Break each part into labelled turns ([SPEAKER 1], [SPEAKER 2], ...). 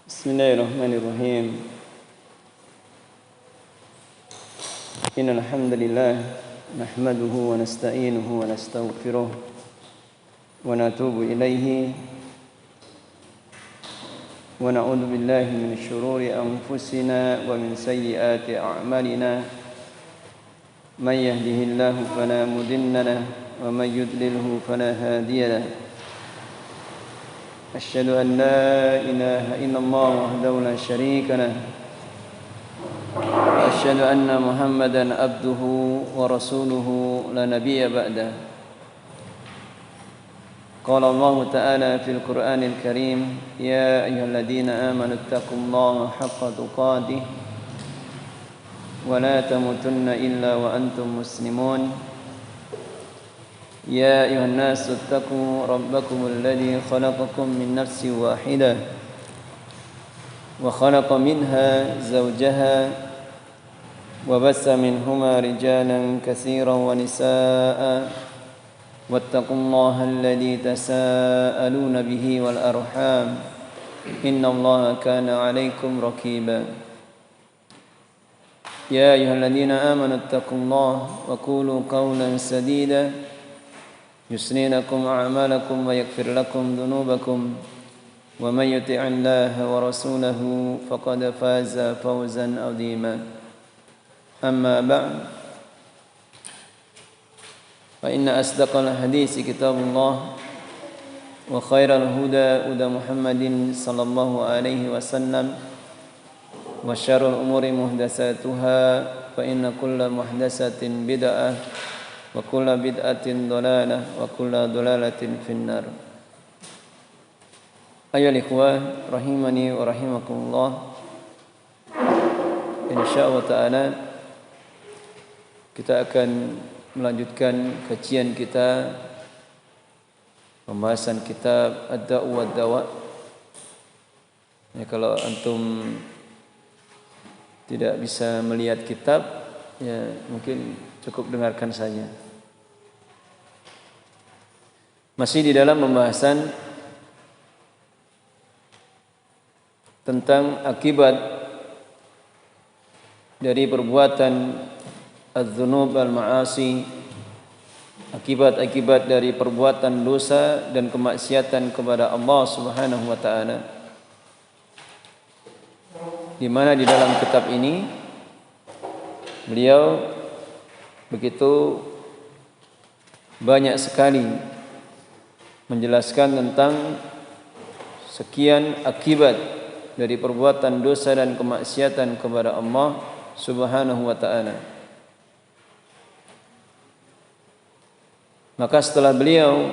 [SPEAKER 1] Bismillahirrahmanirrahim. Innal hamdalillah nahmaduhu wa nasta'inuhu wa nastaghfiruh wa natubu ilaihi wa na'udzu billahi min syururi anfusina wa min sayyiati a'malina. Man yahdihillahu fala mudilla lahu wa man yudlilhu fala hadiya lahu. Asyhadu an la ilaha illallah wahdahu la syarika lahu. Asyhadu anna Muhammadan abduhu wa rasuluhu la nabiyya ba'da. Qala Allah Ta'ala fil Qur'anil Karim, ya ayyuhalladzina amanu taqullaha haqqa tuqatih wa la tamutunna illa wa antum muslimun. Ya ayuhan nas ittaqu rabbakumul ladzi khalaqakum min nafsin wahidah wa khalaqa minha zawjaha wa bassa minhuma rijalan katsiran wa nisaa'a wattaqullaha alladzi tasaaluna bihi wal arham innallaha kana 'alaikum raqiba. Ya ayyuhalladzina amanu ittaqullaha wa qulu qawlan sadida يسلي لكم أعمالكم ويغفر لكم ذنوبكم ومن يطع الله ورسوله فقد فاز فوزا عظيما. أما بعد فإن أصدق الحديث كتاب الله وخير الهدى هدى محمد صلى الله عليه وسلم وشر الأمور محدثاتها فإن كل محدثة بدعة wa kullu bid'atin dhalalah wa kullu dhalalatin finnar. Ayyuhal ikhwah rahimani wa rahimakumullah. Insyaallah taala kita akan melanjutkan kajian kita, pembahasan kitab Ad-Da'u wad-Dawa. Ya, kalau antum tidak bisa melihat kitab, ya mungkin cukup dengarkan saja. Masih di dalam pembahasan tentang akibat dari perbuatan az-dzunub al-ma'asi, akibat-akibat dari perbuatan dosa dan kemaksiatan kepada Allah Subhanahu wa taala. Di mana di dalam kitab ini beliau begitu banyak sekali menjelaskan tentang sekian akibat dari perbuatan dosa dan kemaksiatan kepada Allah Subhanahu wa taala. Maka setelah beliau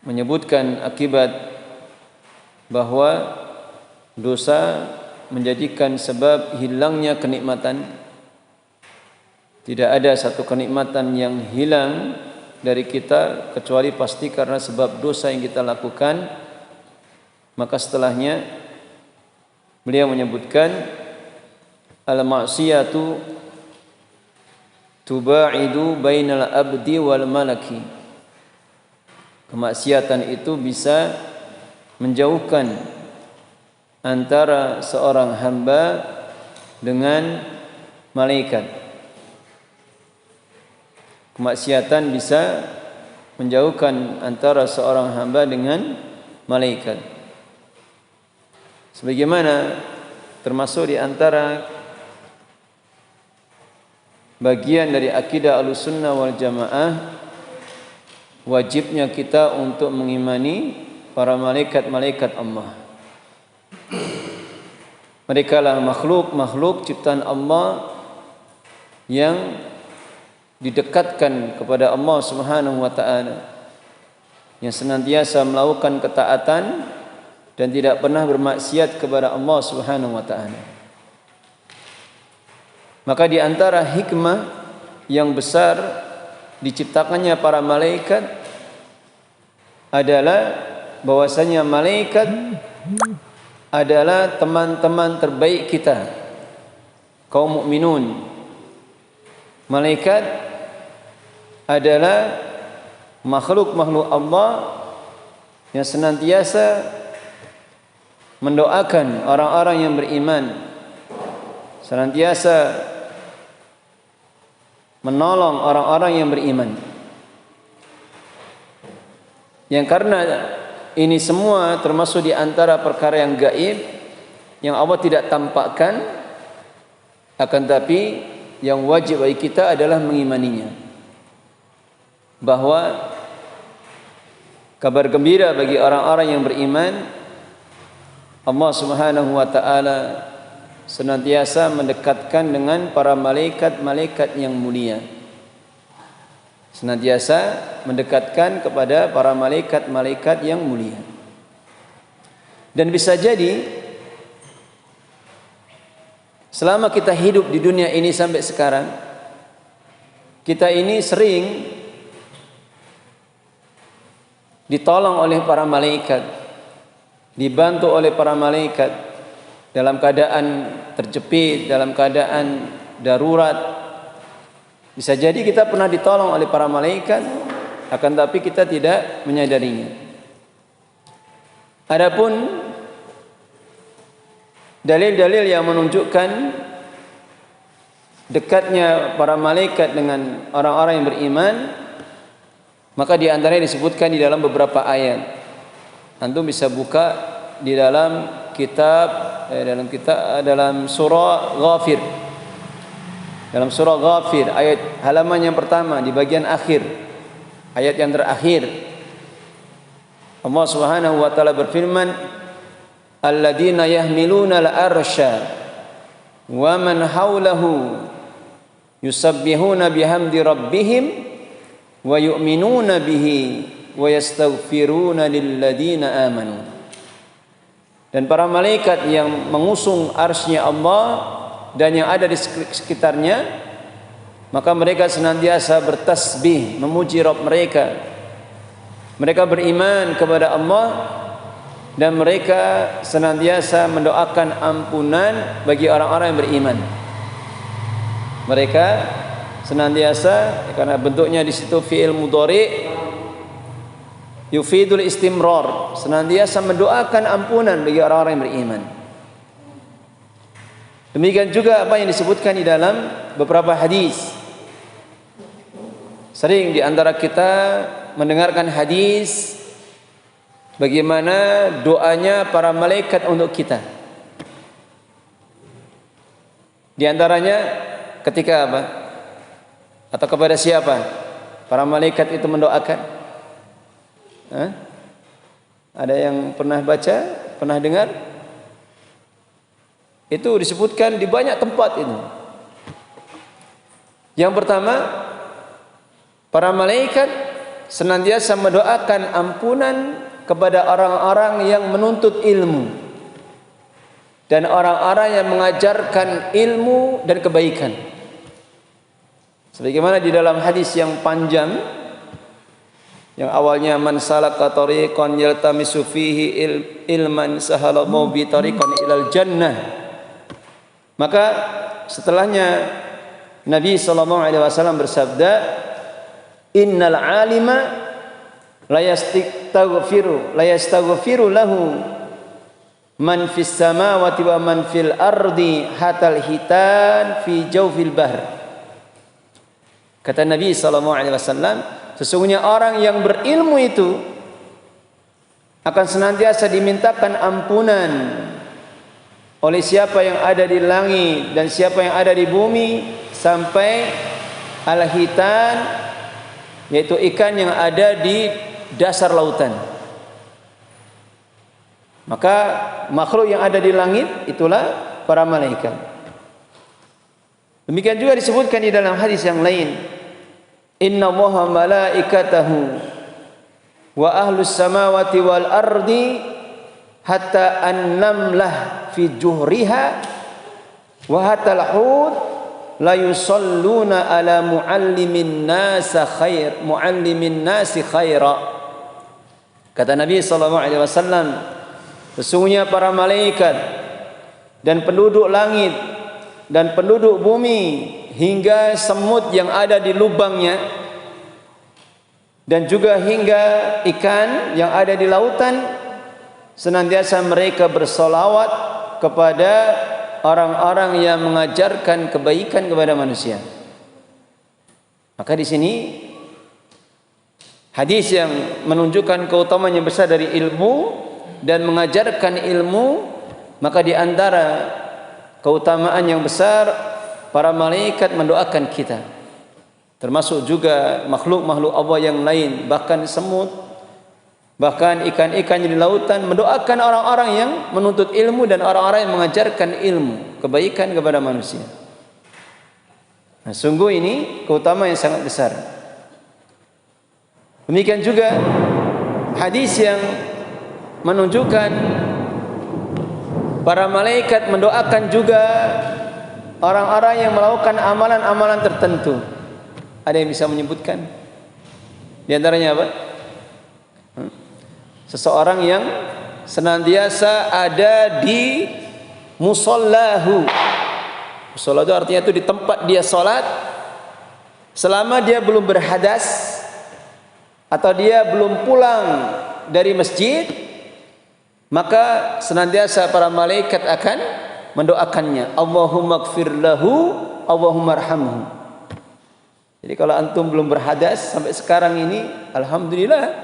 [SPEAKER 1] menyebutkan akibat bahwa dosa menjadikan sebab hilangnya kenikmatan, tidak ada satu kenikmatan yang hilang dari kita kecuali pasti karena sebab dosa yang kita lakukan. Maka setelahnya beliau menyebutkan al-ma'siyatu tuba'idu bainal abdi wal malaki. Kemaksiatan itu bisa menjauhkan antara seorang hamba dengan malaikat. Kemaksiatan bisa menjauhkan antara seorang hamba dengan malaikat. Sebagaimana termasuk di antara bagian dari akidah Ahlussunnah wal Jamaah, wajibnya kita untuk mengimani para malaikat-malaikat Allah. Mereka lah makhluk ciptaan Allah yang didekatkan kepada Allah Subhanahu wa taala, yang senantiasa melakukan ketaatan dan tidak pernah bermaksiat kepada Allah Subhanahu wa taala. Maka di antara hikmah yang besar diciptakannya para malaikat adalah bahwasanya malaikat adalah teman-teman terbaik kita, kaum mukminun. Malaikat adalah makhluk-makhluk Allah yang senantiasa mendoakan orang-orang yang beriman, senantiasa menolong orang-orang yang beriman. Yang karena ini semua termasuk di antara perkara yang gaib yang Allah tidak tampakkan, akan tapi yang wajib bagi kita adalah mengimaninya. Bahwa kabar gembira bagi orang-orang yang beriman, Allah Subhanahu wa taala senantiasa mendekatkan dengan para malaikat-malaikat yang mulia. Senantiasa mendekatkan kepada para malaikat-malaikat yang mulia. Dan bisa jadi selama kita hidup di dunia ini sampai sekarang, kita ini sering ditolong oleh para malaikat, dibantu oleh para malaikat dalam keadaan terjepit, dalam keadaan darurat. Bisa jadi kita pernah ditolong oleh para malaikat, akan tapi kita tidak menyadarinya. Adapun dalil-dalil yang menunjukkan dekatnya para malaikat dengan orang-orang yang beriman, maka di antaranya disebutkan di dalam beberapa ayat. Antum bisa buka di dalam dalam surah Ghafir. Dalam surah Ghafir ayat halaman yang pertama di bagian akhir, ayat yang terakhir, Allah Subhanahu wa taala berfirman, alladzina yahmiluna al-arsya wa man haulahu yusabbihuna bihamdi rabbihim wa yu'minuna bihi wa yastaghfiruna lilladzina amanu. Dan para malaikat yang mengusung arsy-Nya Allah dan yang ada di sekitarnya, maka mereka senantiasa bertasbih memuji Rabb mereka. Mereka beriman kepada Allah dan mereka senantiasa mendoakan ampunan bagi orang-orang yang beriman. Mereka senantiasa, karena bentuknya di situ fi'il mudhari yufidul istimrar, senantiasa mendoakan ampunan bagi orang-orang yang beriman. Demikian juga apa yang disebutkan di dalam beberapa hadis. Sering di antara kita mendengarkan hadis bagaimana doanya para malaikat untuk kita. Di antaranya ketika apa? Atau kepada siapa para malaikat itu mendoakan? Ada yang pernah baca, pernah dengar? Itu disebutkan di banyak tempat itu. Yang pertama, para malaikat senantiasa mendoakan ampunan kepada orang-orang yang menuntut ilmu dan orang-orang yang mengajarkan ilmu dan kebaikan. Sebagaimana di dalam hadis yang panjang yang awalnya man salaka tariqan yaltamisu fihi ilman sahalallahu bi tariqan ilal jannah. Maka setelahnya Nabi SAW bersabda, innal alima la yastaghfiru lahu man fis samawati wa man fil ardi hatal hitan fi jawfil bahr. Kata Nabi SAW, sesungguhnya orang yang berilmu itu akan senantiasa dimintakan ampunan oleh siapa yang ada di langit dan siapa yang ada di bumi sampai al-hitan, yaitu ikan yang ada di dasar lautan. Maka makhluk yang ada di langit itulah para malaikat. Demikian juga disebutkan di dalam hadis yang lain, inna Allaha malaikatahu wa ahlus samawati wal ardi hatta an-namlah fi juhriha wa hatta al-hud la yusalluna ala muallimin nasi khaira. Kata Nabi SAW, sesungguhnya para malaikat dan penduduk langit dan penduduk bumi hingga semut yang ada di lubangnya, dan juga hingga ikan yang ada di lautan, senantiasa mereka bersolawat kepada orang-orang yang mengajarkan kebaikan kepada manusia. Maka di sini hadis yang menunjukkan keutamaan yang besar dari ilmu dan mengajarkan ilmu, maka di antara keutamaan yang besar, para malaikat mendoakan kita, termasuk juga makhluk-makhluk Allah yang lain, bahkan semut, bahkan ikan-ikan di lautan mendoakan orang-orang yang menuntut ilmu dan orang-orang yang mengajarkan ilmu kebaikan kepada manusia. Nah, sungguh ini keutamaan yang sangat besar. Demikian juga hadis yang menunjukkan para malaikat mendoakan juga orang-orang yang melakukan amalan-amalan tertentu. Ada yang bisa menyebutkan? Di antaranya apa? Seseorang yang senantiasa ada di musallahu. Musallah itu artinya itu di tempat dia salat, selama dia belum berhadas atau dia belum pulang dari masjid, maka senantiasa para malaikat akan mendoakannya, Allahumma gfir lahu, Allahumma arhamhu. Jadi kalau antum belum berhadas sampai sekarang ini, alhamdulillah,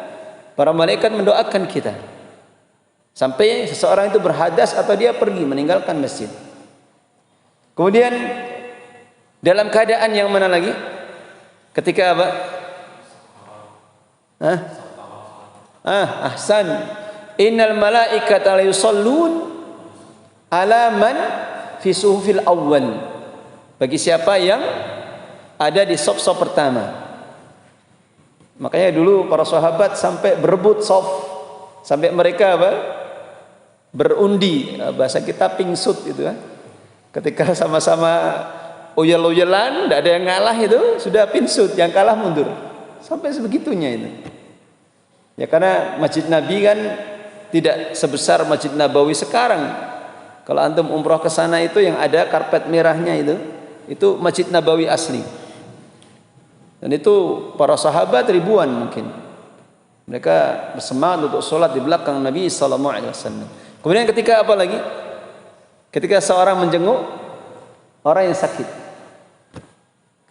[SPEAKER 1] para malaikat mendoakan kita sampai seseorang itu berhadas atau dia pergi meninggalkan masjid. Kemudian dalam keadaan yang mana lagi? Ketika apa? Ahsan. Innal malaikata la yusallun ala man fi suhufil awwal. Bagi siapa yang ada di saf-saf pertama. Makanya dulu para sahabat sampai berebut saf, sampai mereka apa? Berundi, bahasa kita pingsut gitu kan. Ketika sama-sama uyel-uyelan, tidak ada yang ngalah itu sudah pinsut, yang kalah mundur. Sampai sebegitunya itu. Ya karena Masjid Nabi kan tidak sebesar Masjid Nabawi sekarang. Kalau antum umroh ke sana itu yang ada karpet merahnya itu Masjid Nabawi asli. Dan itu para sahabat ribuan mungkin. Mereka bersemangat untuk sholat di belakang Nabi SAW. Kemudian ketika apa lagi? Ketika seorang menjenguk orang yang sakit.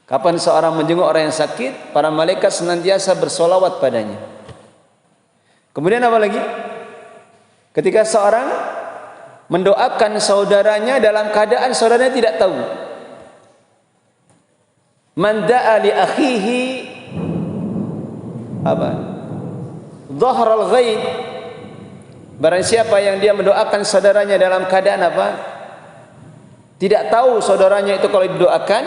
[SPEAKER 1] Kapan seorang menjenguk orang yang sakit, para malaikat senantiasa bersolawat padanya. Kemudian apa lagi? Ketika seorang mendoakan saudaranya dalam keadaan saudaranya tidak tahu. Man da'a li akhihi apa? Dhahral ghaib. Barang siapa yang dia mendoakan saudaranya dalam keadaan apa? Tidak tahu saudaranya itu kalau didoakan,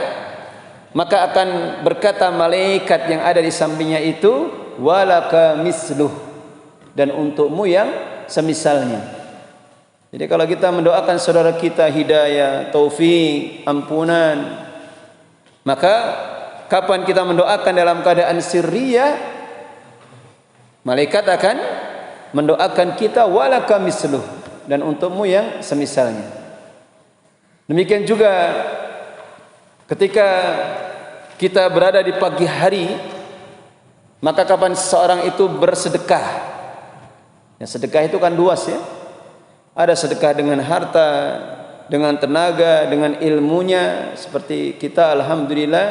[SPEAKER 1] maka akan berkata malaikat yang ada di sampingnya itu, walaka misluh, dan untukmu yang semisalnya. Jadi kalau kita mendoakan saudara kita hidayah, taufik, ampunan, maka kapan kita mendoakan dalam keadaan sirriyah, malaikat akan mendoakan kita walaka misluh, dan untukmu yang semisalnya. Demikian juga ketika kita berada di pagi hari, maka kapan seseorang itu bersedekah. Ya, sedekah itu kan luas ya. Ada sedekah dengan harta, dengan tenaga, dengan ilmunya. Seperti kita alhamdulillah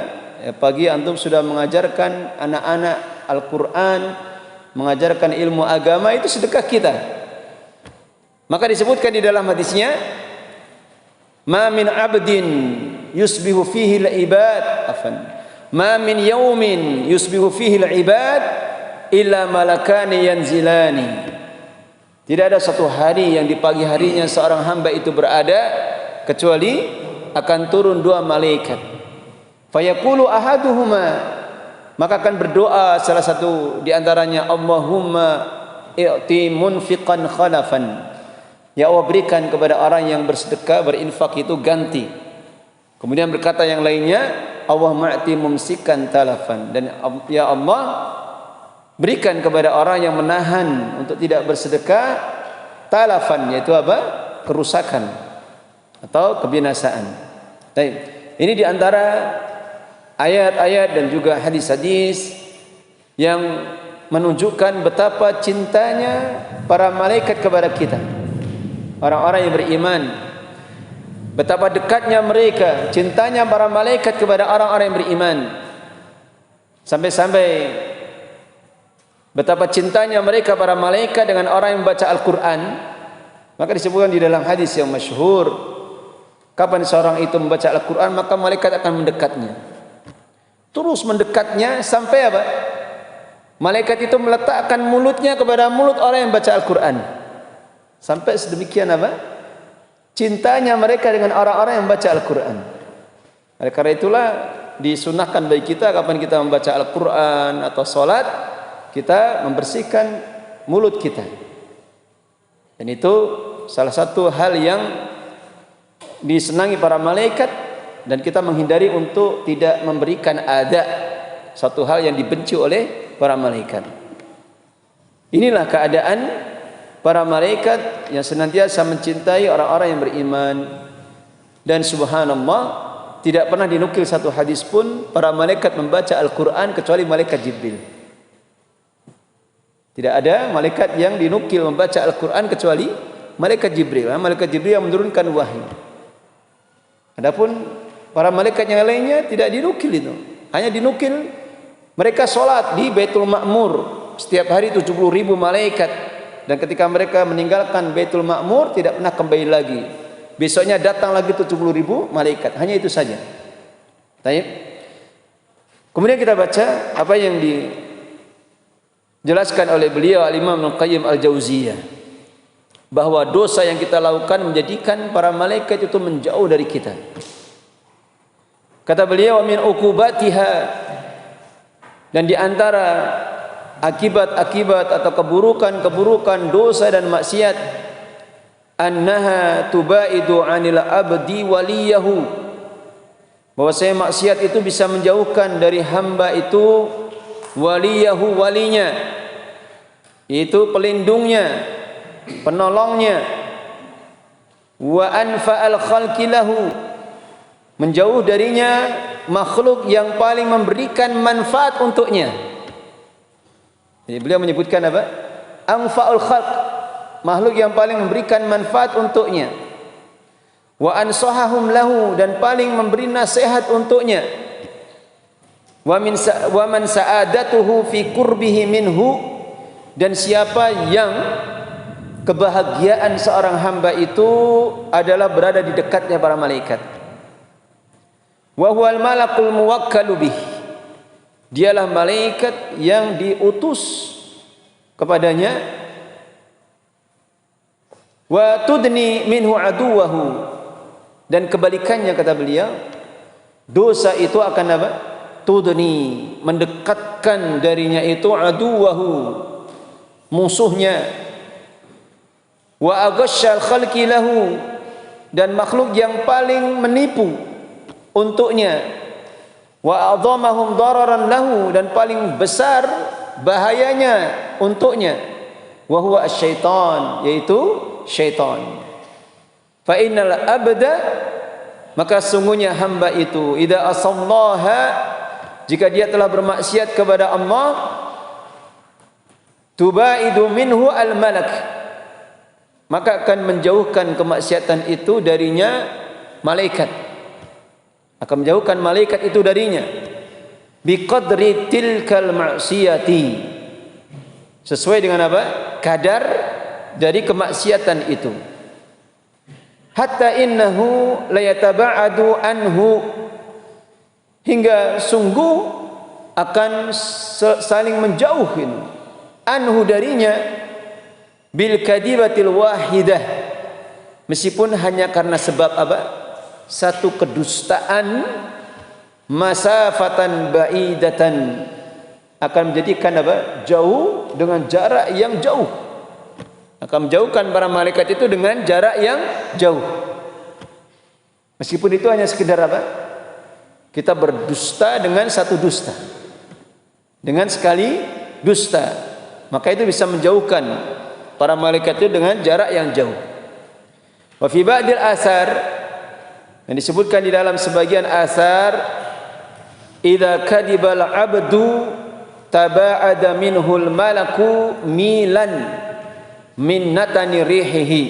[SPEAKER 1] ya, pagi antum sudah mengajarkan anak-anak Al-Quran, mengajarkan ilmu agama, itu sedekah kita. Maka disebutkan di dalam hadisnya, ma min abdin yusbihu fihi al-ibad ma min yawmin yusbihu fihi al-ibad illa malakani yanzilani. Tidak ada satu hari yang di pagi harinya seorang hamba itu berada kecuali akan turun dua malaikat. Fayaqulu ahaduhuma, maka akan berdoa salah satu di antaranya, Allahumma i'ti munfiqan khalafan. Ya Allah, berikan kepada orang yang bersedekah, berinfak itu ganti. Kemudian berkata yang lainnya, Allah ma'ti mumsikan talafan. Dan ya Allah, berikan kepada orang yang menahan untuk tidak bersedekah talafan, yaitu apa? Kerusakan atau kebinasaan. Baik. Ini diantara ayat-ayat dan juga hadis-hadis yang menunjukkan betapa cintanya para malaikat kepada kita, orang-orang yang beriman. Betapa dekatnya mereka, cintanya para malaikat kepada orang-orang yang beriman. Sampai-sampai betapa cintanya mereka para malaikat dengan orang yang membaca Al-Quran. Maka disebutkan di dalam hadis yang masyhur, kapan seorang itu membaca Al-Quran, maka malaikat akan mendekatnya. Terus mendekatnya sampai apa? Malaikat itu meletakkan mulutnya kepada mulut orang yang baca Al-Quran. Sampai sedemikian apa? Cintanya mereka dengan orang-orang yang baca Al-Quran. Oleh karena itulah disunahkan bagi kita kapan kita membaca Al-Quran atau sholat, kita membersihkan mulut kita. Dan itu salah satu hal yang disenangi para malaikat, dan kita menghindari untuk tidak memberikan ada, satu hal yang dibenci oleh para malaikat. Inilah keadaan para malaikat yang senantiasa mencintai orang-orang yang beriman. Dan subhanallah, tidak pernah dinukil satu hadis pun para malaikat membaca Al-Quran kecuali malaikat Jibril. Tidak ada malaikat yang dinukil membaca Al-Quran kecuali malaikat Jibril. Malaikat Jibril yang menurunkan wahyu. Adapun para malaikat yang lainnya tidak dinukil itu. Hanya dinukil mereka sholat di Baitul Ma'mur. Setiap hari 70.000 malaikat. Dan ketika mereka meninggalkan Baitul Ma'mur, tidak pernah kembali lagi. Besoknya datang lagi 70.000 malaikat. Hanya itu saja. Baik. Kemudian kita baca apa yang dijelaskan oleh beliau Al-Imam Al-Qayyim Al-Jauziyah, bahwa dosa yang kita lakukan menjadikan para malaikat itu menjauh dari kita. Kata beliau, min uqubatiha, dan di antara akibat-akibat atau keburukan-keburukan dosa dan maksiat, annaha tubaidu 'anil abdi waliyahu, bahwasanya maksiat itu bisa menjauhkan dari hamba itu waliyahu, walinya, itu pelindungnya, penolongnya. Wa anfa'al khalqi lahu, menjauh darinya makhluk yang paling memberikan manfaat untuknya. Jadi beliau menyebutkan apa? Anfa'ul khalq, makhluk yang paling memberikan manfaat untuknya. Wa ansahahum lahu, dan paling memberi nasihat untuknya. Wa man sa'adatuhu fi qurbihi minhu, dan siapa yang kebahagiaan seorang hamba itu adalah berada di dekatnya para malaikat. Wa huwal malakul muwakkalu bih, dialah malaikat yang diutus kepadanya. Wa tudni minhu aduwahu, dan kebalikannya kata beliau, dosa itu akan apa? Tudni, mendekatkan darinya itu aduwahu, musuhnya. Wa aghsyal khalqi lahu, dan makhluk yang paling menipu untuknya. Wa a'dhamahum dararan lahu, dan paling besar bahayanya untuknya. Wa huwa asy-syaitan, yaitu syaitan. Fa innal abda, maka sungguhnya hamba itu, idza asallaha, jika dia telah bermaksiat kepada Allah, tubaidu minhu al-malak, maka akan menjauhkan kemaksiatan itu darinya malaikat, akan menjauhkan malaikat itu darinya. Biqadri tilkal ma'siyati, sesuai dengan apa? Kadar dari kemaksiatan itu. Hatta innahu layataba'adu anhu, hingga sungguh akan saling menjauhin anhu darinya, bil kadibatil wahidah, meskipun hanya karena sebab apa? Satu kedustaan, masafatan ba'idatan, akan menjadikan apa? Jauh dengan jarak yang jauh, akan menjauhkan para malaikat itu dengan jarak yang jauh. Meskipun itu hanya sekedar apa? Kita berdusta dengan satu dusta, dengan sekali dusta, maka itu bisa menjauhkan para malaikat itu dengan jarak yang jauh. Wa fi ba'dil asar, yang disebutkan di dalam sebagian asar, idza kadibal abdu taba'ada minhul malaku milan min natani rihihi.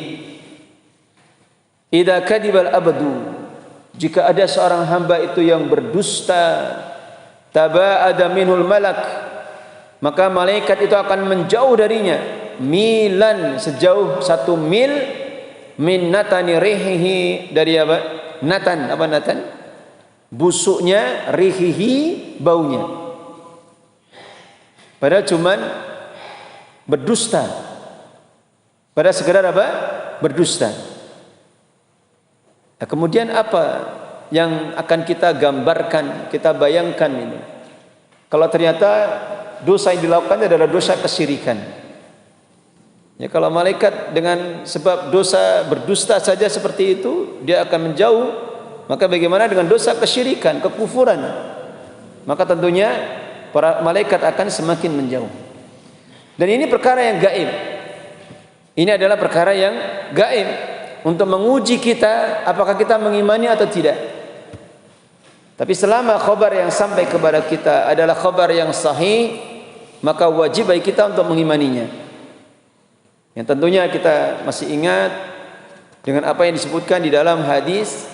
[SPEAKER 1] Idza kadibal abdu, jika ada seorang hamba itu yang berdusta, taba'ada minhul malak, maka malaikat itu akan menjauh darinya milan, sejauh 1 mil, min natani rihihi, dari apa? Natan, apa natan? Busuknya, rihihi, baunya. Padahal cuman berdusta. Padahal sekedar apa? Berdusta. Nah, kemudian apa yang akan kita gambarkan, kita bayangkan ini? Kalau ternyata dosa yang dilakukan adalah dosa kesyirikan. Ya, kalau malaikat dengan sebab dosa berdusta saja seperti itu dia akan menjauh, maka bagaimana dengan dosa kesyirikan, kekufuran? Maka tentunya para malaikat akan semakin menjauh. Dan ini perkara yang gaib. Ini adalah perkara yang gaib untuk menguji kita apakah kita mengimani atau tidak. Tapi selama khabar yang sampai kepada kita adalah khabar yang sahih, maka wajib bagi kita untuk mengimaninya. Yang tentunya kita masih ingat dengan apa yang disebutkan di dalam hadis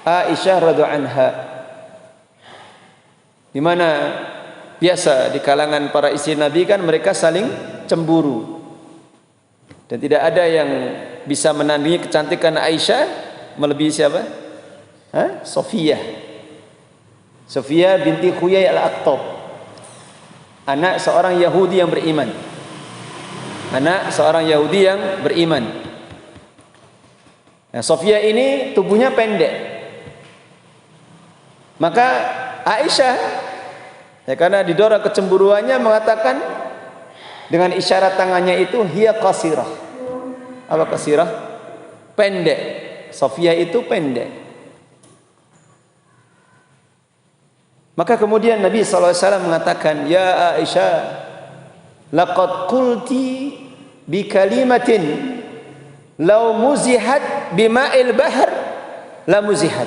[SPEAKER 1] Aisyah radhiyallahu anha, di mana biasa di kalangan para istri Nabi kan mereka saling cemburu, dan tidak ada yang bisa menandingi kecantikan Aisyah melebihi siapa? Sofiyah binti Huyai al-Akhtab, anak seorang Yahudi yang beriman. Anak seorang Yahudi yang beriman. Nah, Sofiyah ini tubuhnya pendek. Maka Aisyah, ya, karena didorong kecemburuannya, mengatakan dengan isyarat tangannya itu, hiya qasirah. Apa qasirah? Pendek. Sofiyah itu pendek. Maka kemudian Nabi SAW mengatakan, ya Aisyah, laqad qulti bi kalimatin law muzihat bima'il bahr la muzihat.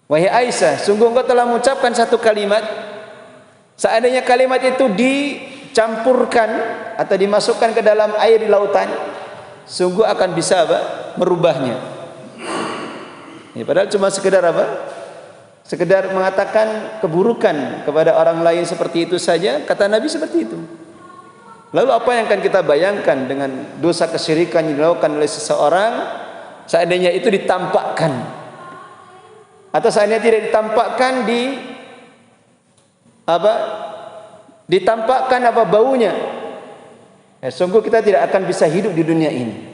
[SPEAKER 1] Wahai Aisyah, sungguh engkau telah mengucapkan satu kalimat, seandainya kalimat itu dicampurkan atau dimasukkan ke dalam air di lautan, sungguh akan bisa apa? Merubahnya. Ya, padahal cuma sekedar apa? Sekedar mengatakan keburukan kepada orang lain seperti itu saja, kata Nabi seperti itu. Lalu apa yang akan kita bayangkan dengan dosa kesyirikan yang dilakukan oleh seseorang seandainya itu ditampakkan, atau seandainya tidak ditampakkan, ditampakkan apa baunya, ya, sungguh kita tidak akan bisa hidup di dunia ini.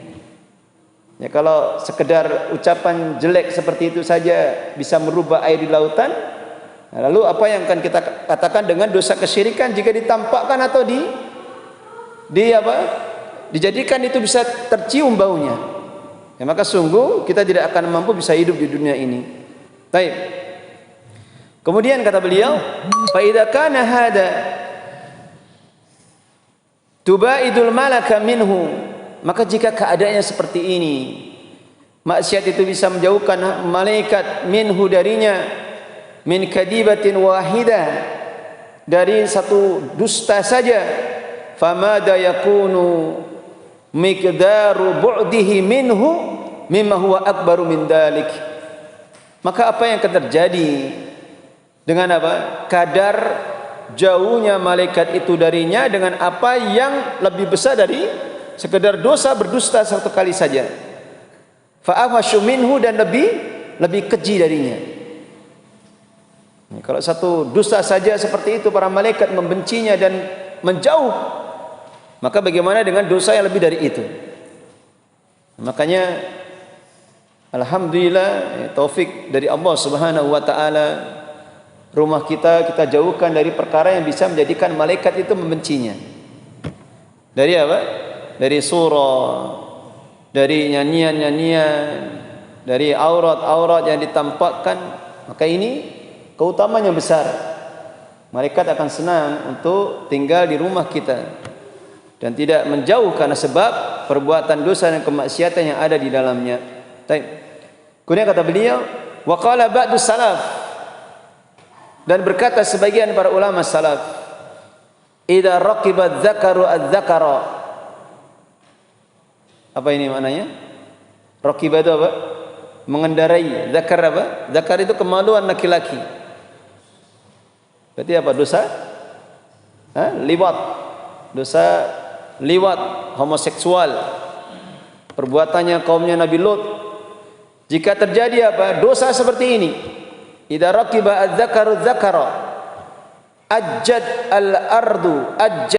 [SPEAKER 1] Ya, kalau sekedar ucapan jelek seperti itu saja bisa merubah air di lautan, lalu apa yang akan kita katakan dengan dosa kesyirikan jika ditampakkan atau dijadikan itu bisa tercium baunya, ya, maka sungguh kita tidak akan mampu bisa hidup di dunia ini. Baik. Kemudian kata beliau, fa idza kana hada tubaidul malaka minhu, maka jika keadaannya seperti ini, maksiat itu bisa menjauhkan malaikat minhu darinya, min kadibatin wahidah, dari satu dusta saja, famada yakunu miqdaru bu'dihi minhu mimma huwa akbaru min dalik. Maka apa yang akan terjadi dengan apa? Kadar jauhnya malaikat itu darinya dengan apa yang lebih besar dari sekedar dosa berdusta satu kali saja. Fa'afashu minhu, dan lebih keji darinya. Kalau satu dusta saja seperti itu para malaikat membencinya dan menjauh, maka bagaimana dengan dosa yang lebih dari itu? Makanya alhamdulillah, taufik dari Allah Subhanahu wa taala, rumah kita jauhkan dari perkara yang bisa menjadikan malaikat itu membencinya. Dari apa? Dari surah, dari nyanyian-nyanyian, dari aurat-aurat yang ditampakkan, maka ini keutamaan yang besar. Malaikat akan senang untuk tinggal di rumah kita dan tidak menjauh karena sebab perbuatan dosa dan kemaksiatan yang ada di dalamnya. Kemudian kata beliau, wa qala ba'du salaf, dan berkata sebagian para ulama salaf, idza raqiba dzakaru adz-dzakara. Apa ini maknanya? Raqiba itu apa? Mengendarai. Zakar apa? Zakar itu kemaluan laki-laki. Berarti apa? Dosa? Liwat. Dosa liwat, homoseksual. Perbuatannya kaumnya Nabi Lut. Jika terjadi apa? Dosa seperti ini. Idza raqiba adz-dzakaru adz-dzakara. Ajjad al-ardu ajjad